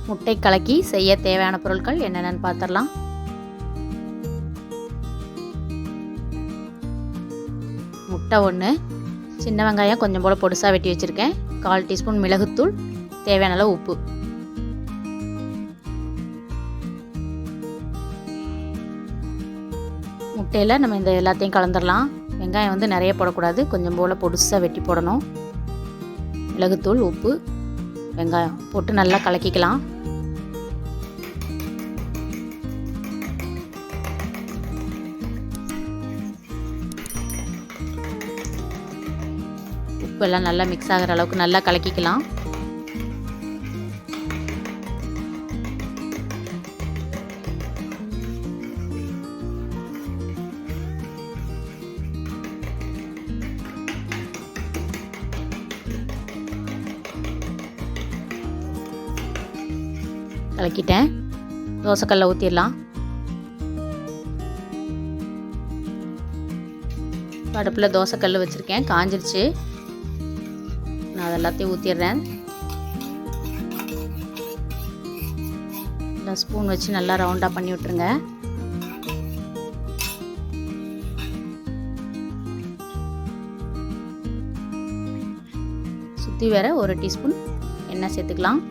முட்டை கலக்கி செய்ய தேவையான பொருட்கள் என்னென்னு பார்த்துடலாம். முட்டை 1, சின்ன வெங்காயம் கொஞ்சம் போல் பொடிசாக வெட்டி வச்சுருக்கேன், 1/4 டீஸ்பூன் மிளகுத்தூள், தேவையான அளவு உப்பு. முட்டையில் நம்ம இந்த எல்லாத்தையும் கலந்துடலாம். வெங்காயம் வந்து நிறைய போடக்கூடாது, கொஞ்சம் போல் பொடிசாக வெட்டி போடணும். மிளகுத்தூள், உப்பு, வெங்காயம் போட்டு நல்லா கலக்கிக்கலாம். உப்பு எல்லாம் நல்லா மிக்ஸ் ஆகிற அளவுக்கு நல்லா கலக்கிக்கலாம். கலக்கிட்டேன். தோசைக்கல்ல ஊற்றிடலாம். அடுப்பில் தோசைக்கல் வச்சுருக்கேன், காஞ்சிருச்சு. நான் அது எல்லாத்தையும் ஊற்றிடுறேன். நல்லா ஸ்பூன் வச்சு நல்லா ரவுண்டாக பண்ணி விட்டுருங்க. சுற்றி வேற 1 டீஸ்பூன் எண்ணெய் சேர்த்துக்கலாம்.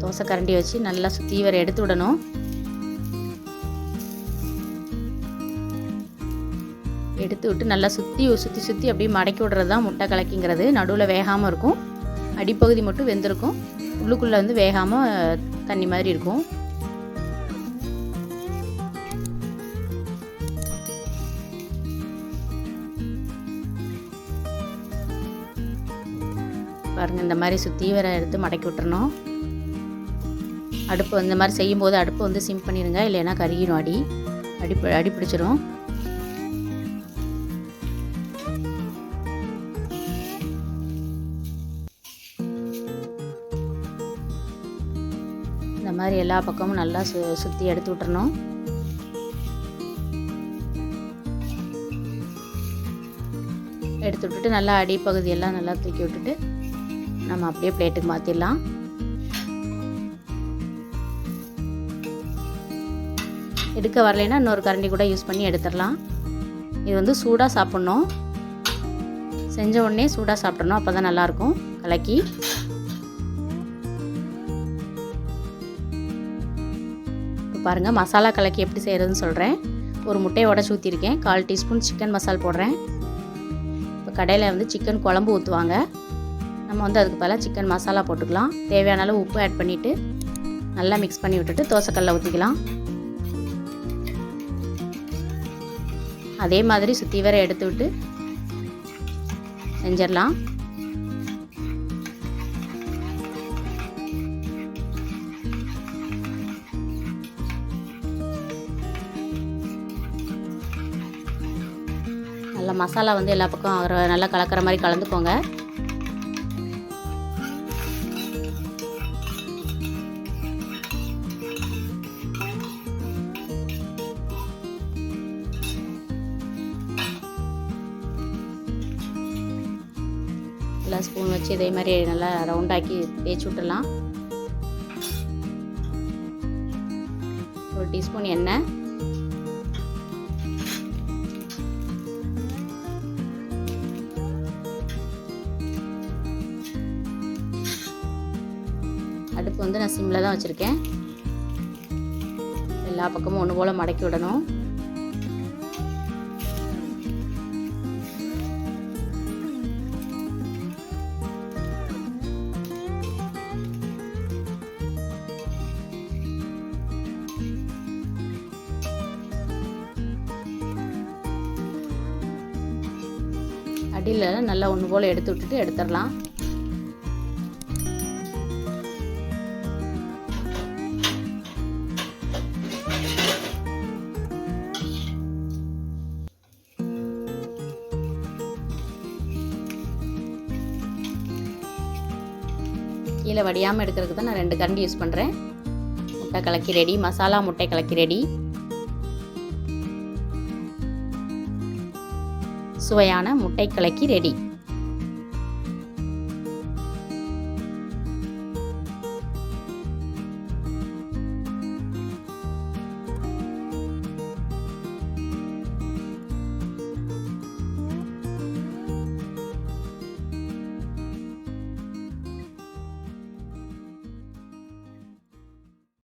தோசை கரண்டி வச்சு நல்லா சுற்றி வர எடுத்து விடணும். எடுத்து விட்டு நல்லா சுற்றி அப்படியே மடக்கி விடுறது தான் முட்டை கலக்கிங்கிறது. நடுவில் வேகாமல் இருக்கும், அடிப்பகுதி மட்டும் வெந்திருக்கும், உள்ளுக்குள்ளே வந்து வேகாமல் தண்ணி மாதிரி இருக்கும். பாருங்கள், இந்த மாதிரி சுற்றி வர எடுத்து மடக்கி விட்டுறணும். அடுப்பு இந்த மாதிரி செய்யும்போது அடுப்பு வந்து சிம் பண்ணிடுங்க, இல்லைன்னா கருகிடும், அடி பிடிச்சிடும். இந்த மாதிரி எல்லா பக்கமும் நல்லா சுற்றி எடுத்து விட்டுறணும். எடுத்து விட்டுட்டு நல்லா அடிப்பகுதியெல்லாம் நல்லா தூக்கி விட்டுட்டு நம்ம அப்படியே பிளேட்டுக்கு மாற்றிடலாம். எடுக்க வரலைன்னா இன்னொரு கரண்டி கூட யூஸ் பண்ணி எடுத்துடலாம். இது வந்து சூடாக சாப்பிட்ணும், செஞ்ச உடனே சூடாக சாப்பிட்றணும், அப்போ தான் நல்லாயிருக்கும் கலக்கி. இப்போ பாருங்கள், மசாலா கலக்கி எப்படி செய்கிறதுன்னு சொல்கிறேன். ஒரு முட்டையை உடச்சி ஊற்றிருக்கேன், 1/4 டீஸ்பூன் சிக்கன் மசாலா போடுறேன். இப்போ கடையில் வந்து சிக்கன் குழம்பு ஊற்றுவாங்க, நம்ம வந்து அதுக்கு பதிலாக சிக்கன் மசாலா போட்டுக்கலாம். தேவையான அளவு உப்பு ஆட் பண்ணிவிட்டு நல்லா மிக்ஸ் பண்ணி விட்டுட்டு தோசைக்கல்ல ஊற்றிக்கலாம். அதே மாதிரி சுற்றி வர எடுத்து விட்டு செஞ்சிடலாம். நல்லா மசாலா வந்து எல்லா பக்கம் நல்லா கலக்கிற மாதிரி கலந்துக்கோங்க. நல்லா ஸ்பூன் வச்சு இதே மாதிரி நல்லா ரவுண்டாக்கி தேய்ச்சி விட்டுடலாம். 1 டீஸ்பூன் எண்ணெய், அடுப்பு வந்து நான் சிம்மில் தான் வச்சுருக்கேன். எல்லா பக்கமும் ஒன்று போல் மடக்கி விடணும். அடியில் நல்லா ஒன்று போல் எடுத்து விட்டுட்டு எடுத்துடலாம். கீழே வடியாமல் எடுக்கிறதுக்கு தான் நான் 2 கரண்டி யூஸ் பண்ணுறேன். முட்டை கலக்கி ரெடி, மசாலா முட்டை கலக்கி ரெடி. சுவையான முட்டை கலக்கி ரெடி.